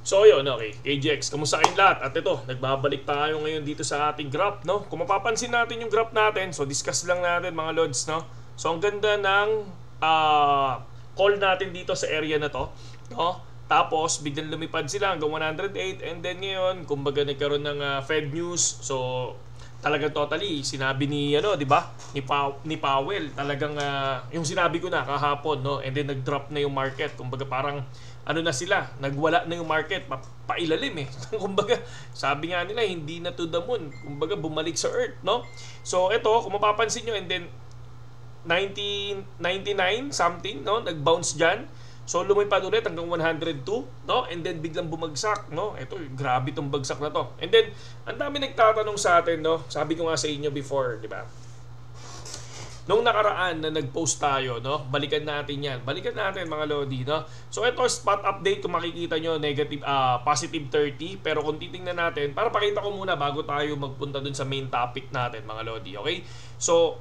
So yun, okay, KGX, kamusta kayong lahat? At ito, nagbabalik tayo ngayon dito sa ating graph, no? Kung mapapansin natin yung graph natin, so discuss lang natin mga lods, no? So ang ganda ng call natin dito sa area na to, no? Tapos biglang lumipad sila hanggang 108, and then ngayon, kumbaga nagkaroon ng Fed news. So talagang totally sinabi ni di ba? Ni Powell, talagang yung sinabi ko na kahapon, no? And then nag-drop na yung market. Kumbaga parang na sila, nagwala na yung market, pailalim eh. Kumbaga, sabi nga nila, hindi na to the moon. Kumbaga, bumalik sa Earth, no? So, ito, kung mapapansin nyo, and then, 1999 something, no? Nag-bounce dyan. So, lumipad ulit hanggang 102, no? And then, biglang bumagsak, no? Ito, grabe tong bagsak na to. And then, ang dami nagtatanong sa atin, no? Sabi ko nga sa inyo before, di ba? Nung nakaraan na nag-post tayo, no? Balikan natin yan. Balikan natin mga lodi, no? So ito spot update, kung makikita nyo, positive 30. Pero kung titingnan natin, para pakita ko muna bago tayo magpunta dun sa main topic natin mga lodi, okay? So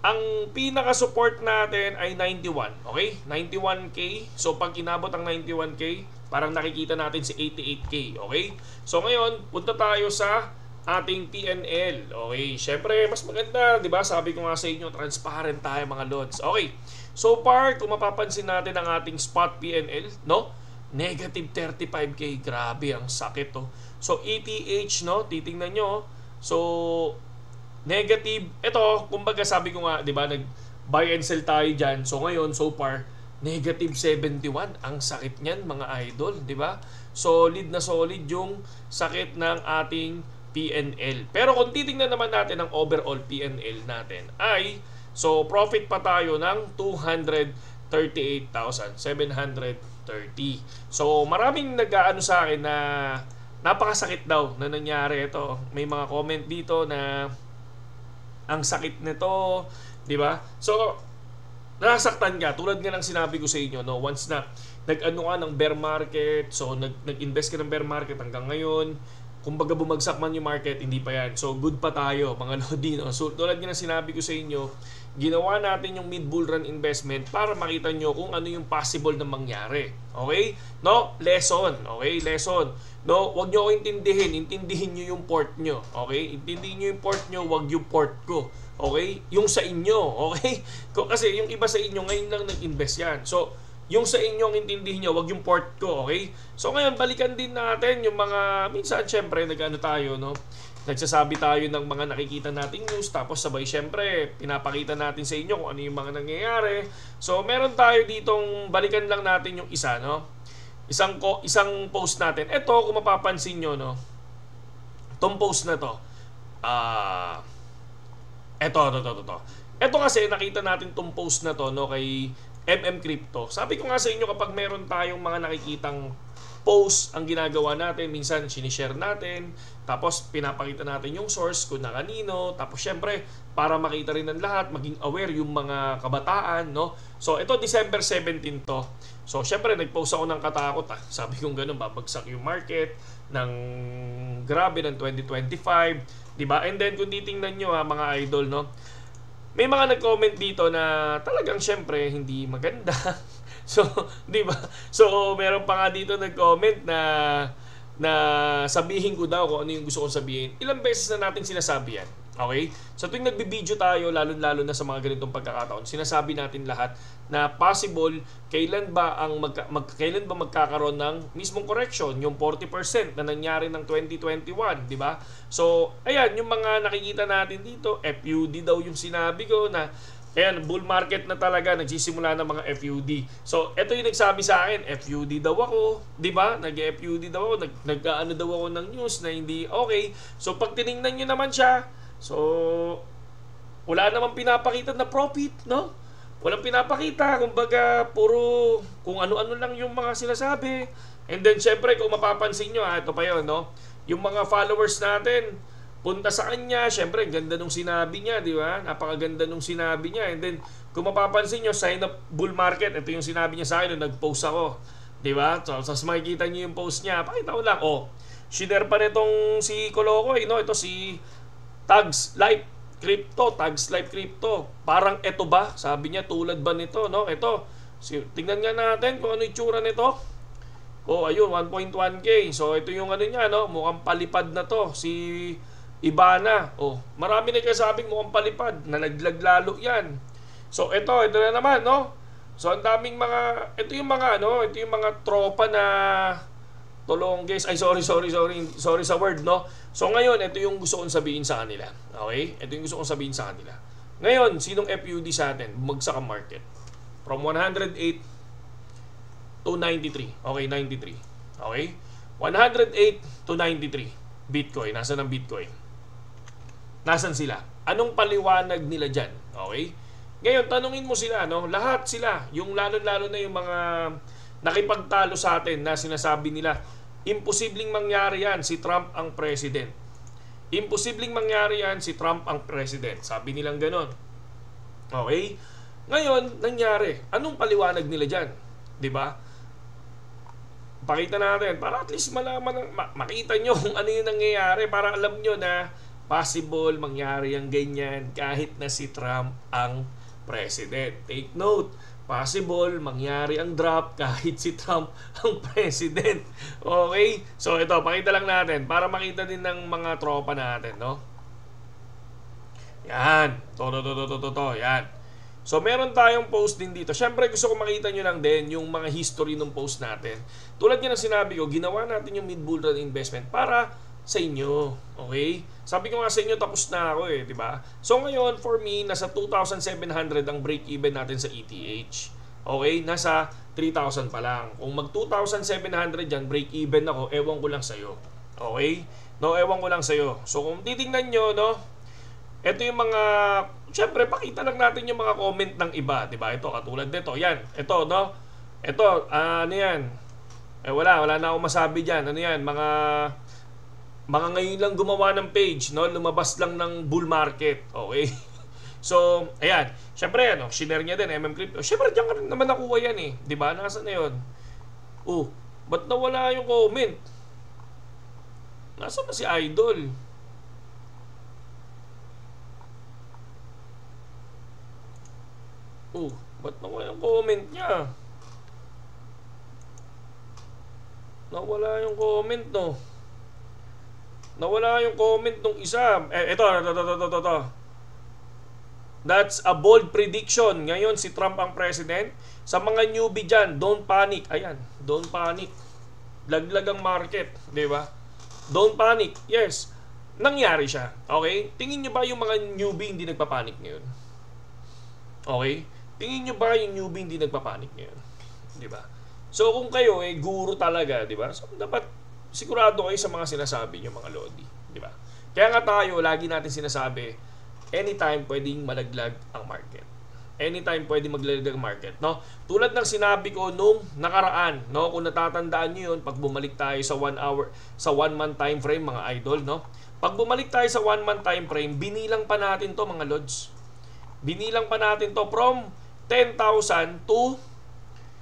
ang pinaka-support natin ay 91, okay? 91K. So pag inabot ang 91K, parang nakikita natin si 88K, okay? So ngayon, punta tayo sa ating PNL. Okay, syempre mas maganda, 'di ba? Sabi ko nga sa inyo, transparent tayo mga lods. Okay. So far, kung mapapansin natin ang ating spot PNL, no? Negative 35k. Grabe, ang sakit to. So ETH, no? Titingnan nyo. So negative, ito, kumbaga sabi ko nga, 'di ba, nag buy and sell tayo diyan. So ngayon, so far, negative 71. Ang sakit niyan, mga idol, 'di ba? Solid na solid yung sakit ng ating PNL. Pero kung titingnan naman natin ang overall PNL natin ay, so profit pa tayo ng 238,730. So maraming nag-aano sa akin na napakasakit daw na nangyari ito. May mga comment dito na ang sakit nito, di ba? So nasaktan ka, tulad nga ng sinabi ko sa inyo, no, once na nag-ano ka ng bear market, so nag-invest ka ng bear market hanggang ngayon, kumbaga bumagsak man yung market, hindi pa yan. So good pa tayo mga lodi, no? So tulad nga ng sinabi ko sa inyo, ginawa natin yung mid-bull run investment para makita nyo kung ano yung possible na mangyari. Okay? No? Lesson. Okay? Lesson. No? Huwag nyo ako intindihin nyo yung port nyo. Okay? Intindihin nyo yung port nyo, huwag yung port ko. Okay? Yung sa inyo. Okay? Kasi yung iba sa inyo, ngayon lang nag-invest yan. So, yung sa inyong intindihin nyo, wag yung port ko, okay? So ngayon, balikan din natin yung mga, minsan syempre, nag-ano tayo, no? Nagsasabi tayo ng mga nakikita nating news, tapos sabay syempre, pinapakita natin sa inyo kung ano yung mga nangyayari. So meron tayo ditong, balikan lang natin yung isa, no? Isang post natin. Ito, kung mapapansin nyo, no? Itong post na to, ito kasi, nakita natin itong post na to, no? Kay Crypto. Sabi ko nga sa inyo, kapag meron tayong mga nakikitang post, ang ginagawa natin, minsan sinishare natin, tapos pinapakita natin yung source kung na kanino, tapos syempre, para makita rin ng lahat, maging aware yung mga kabataan, no? So, ito December 17 to. So, syempre, nag-post ako ng katakot, Sabi kong ganun, babagsak yung market ng grabe ng 2025, diba? And then, kung titingnan nyo mga idol, no? May mga nag-comment dito na talagang syempre hindi maganda. So, 'di ba? So, meron pa nga dito nag-comment na sabihin ko daw kung ano yung gusto kong sabihin. Ilang beses na natin sinasabi yan. Okay? So tuwing nagbi-video tayo, lalo na sa mga ganitong pagkakataon, sinasabi natin lahat na possible kailan ba magkakaroon ng mismong correction, yung 40% na nangyari ng 2021, di ba? So, ayan, yung mga nakikita natin dito, FUD daw yung sinabi ko na ayan, bull market na talaga, nagsisimula ng mga FUD. So, ito yung nagsabi sa akin, FUD daw ako, di ba? Nag-FUD daw ako, nag-ano daw ako ng news na hindi okay. So, pag tiningnan nyo naman siya, so, wala namang pinapakita na profit, no? Walang pinapakita, kumbaga, puro kung ano-ano lang yung mga sinasabi. And then, syempre, kung mapapansin nyo, ito pa yun, no? Yung mga followers natin, punta sa kanya, syempre, ganda nung sinabi niya, di ba? Napakaganda nung sinabi niya. And then, kung mapapansin nyo, sign up bull market, ito yung sinabi niya sa akin nung nag-post ako. Di ba? So, makikita nyo yung post niya. Pakita ko lang, share pa nitong si Kolokoy, no? Ito si Tags Life Crypto. Parang ito ba? Sabi niya, tulad ba nito, no? Ito, tingnan nga natin kung ano itsura nito. Oh, ayun, 1.1K. So, ito yung ano niya, no? Mukhang palipad na to. Si Ibana. Oh, marami nagsasabing mukhang palipad. Nalaglag lalo yan. So, ito na naman, no? So, ang daming mga, ito yung mga, ano? Ito yung mga tropa na Tolongges. Ay, sorry sa word, no? So, ngayon, ito yung gusto kong sabihin sa kanila. Okay? Ito yung gusto kong sabihin sa kanila. Ngayon, sinong FUD sa atin? Bumagsak ang market. From 108 to 93. Okay, 93. Okay? 108 to 93. Bitcoin. Nasaan ang Bitcoin? Nasaan sila? Anong paliwanag nila dyan? Okay? Ngayon, tanungin mo sila, no? Lahat sila. Yung lalo-lalo na yung mga nakipagtalo sa atin na sinasabi nila, imposibleng mangyari yan, si Trump ang president. Imposibleng mangyari yan, si Trump ang president. Sabi nilang ganon. Okay? Ngayon, nangyari. Anong paliwanag nila dyan? Diba? Pakita natin para at least malaman, makita nyo kung ano yung nangyayari, para alam nyo na possible mangyari ang ganyan kahit na si Trump ang president. Take note, possible mangyari ang drop kahit si Trump ang president. Okay? So ito, pakita lang natin para makita din ng mga tropa natin, no? Yan. To. Yan. So, meron tayong post din dito. Siyempre, gusto ko makita nyo lang din yung mga history ng post natin. Tulad nga ng sinabi ko, ginawa natin yung mid-bull run investment para sa inyo. Okay? Sabi ko nga sa inyo, tapos na ako eh, di ba? So, ngayon, for me, nasa 2,700 ang break-even natin sa ETH. Okay? Nasa 3,000 pa lang. Kung mag 2,700 dyan, break-even ako, ewan ko lang sa'yo. Okay? No, ewan ko lang sa'yo. So, kung titingnan nyo, no, ito yung mga, syempre, pakita lang natin yung mga comment ng iba, di ba? Ito, katulad nito. Yan, ito, no? Ito, ano yan? Wala na akong masabi dyan. Ano yan? Mga ngayon lang gumawa ng page, no? Lumabas lang ng bull market. Okay? So, ayan. Syempre, ano, shinare niya din, MM Crypto. Syempre, diyan ka rin naman nakuha yan eh. Di ba? Nasaan na yun? Oh, ba't nawala yung comment? Nasaan na si Idol? Oh, ba't nawala yung comment niya? Nawala yung comment, no? Nawala yung comment nung isa. Ito. That's a bold prediction. Ngayon, si Trump ang president. Sa mga newbie dyan, don't panic. Ayan, don't panic. Laglag ang market, di ba? Don't panic. Yes, nangyari siya. Okay? Tingin nyo ba yung mga newbie hindi nagpapanik ngayon? Okay? Tingin nyo ba yung newbie hindi nagpapanik ngayon? Di ba? So, kung kayo, guru talaga, di ba? So, dapat sigurado kayo sa mga sinasabi nyo, mga lodi. Di ba? Kaya nga tayo, lagi natin sinasabi, anytime pwedeng malaglag ang market. Anytime pwedeng maglaglag ang market. No? Tulad ng sinabi ko nung nakaraan, no? Kung natatandaan nyo yun, pag bumalik tayo sa 1 hour, sa 1 month time frame, mga idol, no? Pag bumalik tayo sa 1 month time frame, binilang pa natin to, mga lods. Binilang pa natin to from 10,000 to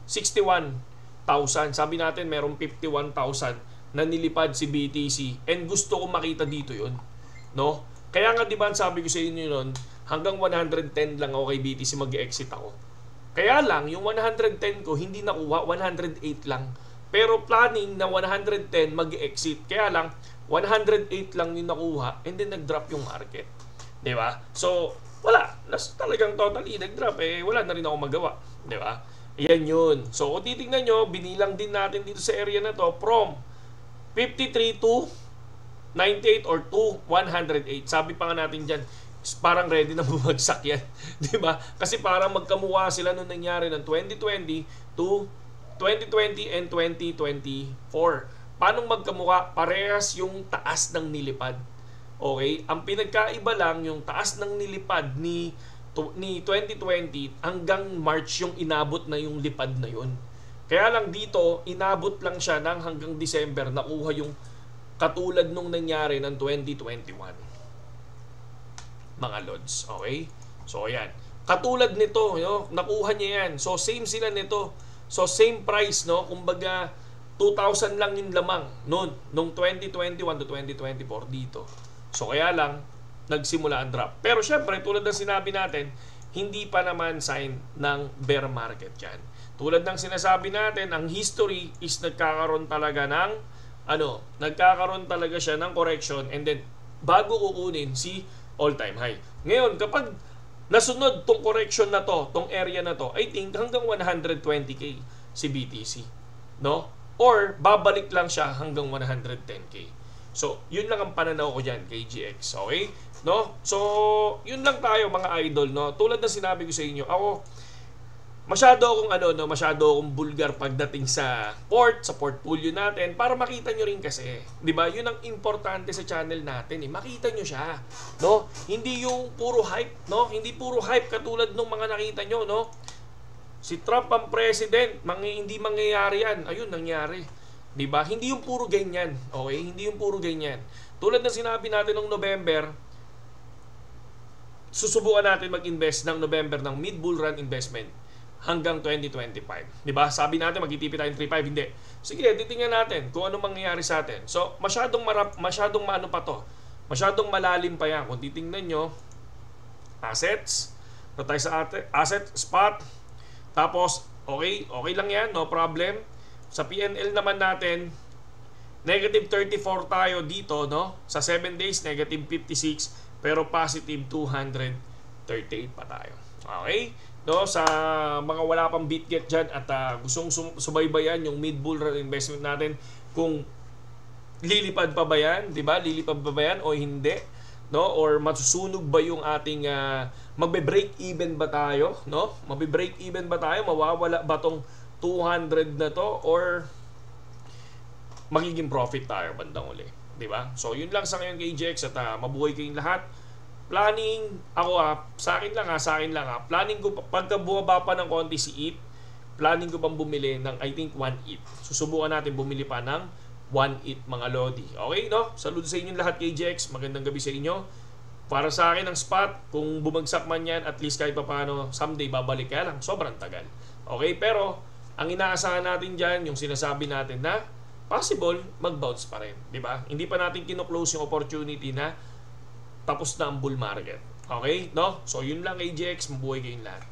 61,000. Sabi natin merong 51,000 na nilipad si BTC, and gusto ko makita dito yun, no? Kaya nga, di ba, sabi ko sa inyo nun, hanggang 110 lang ako kay BTC, mag-exit ako. Kaya lang, yung 110 ko hindi nakuha, 108 lang. Pero planning na 110 mag-exit. Kaya lang 108 lang yung nakuha, and then nag-drop yung market. Di ba? So wala, talagang totally nag-drop, wala na rin ako magawa, di ba? Yan yun. So kung titingnan nyo, binilang din natin dito sa area na to from 53 to 98 or to 108. Sabi pa nga natin dyan, parang ready na bumagsak yan. Di ba? Kasi parang magkamuha sila nung nangyari ng 2020 to 2020 and 2024. Paano magkamuha? Parehas yung taas ng nilipad. Okay? Ang pinagkaiba lang, yung taas ng nilipad ni 2020 hanggang March yung inabot na yung lipad na yun. Kaya lang dito, inabot lang siya ng hanggang December, nakuha yung katulad nung nangyari ng 2021. Mga lods. Okay? So, ayan. Katulad nito, no? Nakuha niya yan. So, same sila nito. So, same price, no? Kumbaga, 2,000 lang yung lamang noon, nung 2021 to 2024 dito. So, kaya lang, nagsimula ang drop. Pero, syempre, tulad ng sinabi natin, hindi pa naman sign ng bear market yan. tulad ng sinasabi natin, ang history is nagkakaroon talaga ng nagkakaroon talaga siya ng correction, and then bago kukunin si all-time high. Ngayon, kapag nasunod tong correction na to, tong area na to, I think hanggang 120k si BTC, no? Or babalik lang siya hanggang 110k. So, yun lang ang pananaw ko diyan kay GX, okay? No? So, yun lang tayo mga idol, no? Tulad ng sinabi ko sa inyo, ako masyado akong bulgar pagdating sa portfolio natin para makita nyo rin kasi. 'Di ba? Yun ang importante sa channel natin, eh. Makita nyo siya, no? Hindi yung puro hype, no? Hindi puro hype katulad nung mga nakita nyo, no? Si Trump ang president, hindi mangyayari yan. Ayun, nangyari. 'Di ba? Hindi yung puro ganyan, okay? Hindi yung puro ganyan. Tulad ng sinabi natin nung November, susubukan natin mag-invest ng November ng mid bull run investment hanggang 2025. 'Di ba? Sabi natin magtitipid tayo ng 3.5, hindi. Sige, titingnan natin kung ano mangyayari sa atin. So, masyadong maano pa to. Masyadong malalim pa yan. Kung titingnan nyo, assets, no tayo sa asset spot. Tapos, okay lang yan, no problem. Sa PNL naman natin, negative 34 tayo dito, no? Sa 7 days, negative 56, pero positive 238 pa tayo. Okay? No, sa mga wala pang BitGet dyan at gustong subaybayan yung mid-bull run investment natin, kung lilipad pa ba yan, di ba? Lilipad pa ba yan o hindi? No? Or masusunog ba yung ating magbe-break even ba tayo? No? Magbe-break even ba tayo? Mawawala ba tong 200 na to? Or magiging profit tayo bandang uli? Di ba? So, yun lang sa ngayon kay GX at mabuhay kayong lahat. Planning, ako sa akin lang planning ko, pagka bumaba pa ng konti si ETH, planning ko pang bumili ng, I think, 1 ETH. Susubukan natin bumili pa ng 1 ETH mga lodi. Okay, no? Saludo sa inyo lahat kay GX. Magandang gabi sa inyo. Para sa akin ang spot, kung bumagsak man yan, at least kahit pa paano, someday babalik, kaya lang, sobrang tagal. Okay, pero ang inaasahan natin dyan, yung sinasabi natin na possible, mag-bounce pa rin. Diba? Hindi pa natin kino-close yung opportunity na tapos na ang bull market. Okay? No? So, yun lang kay GX. Mabuhay kayong lahat.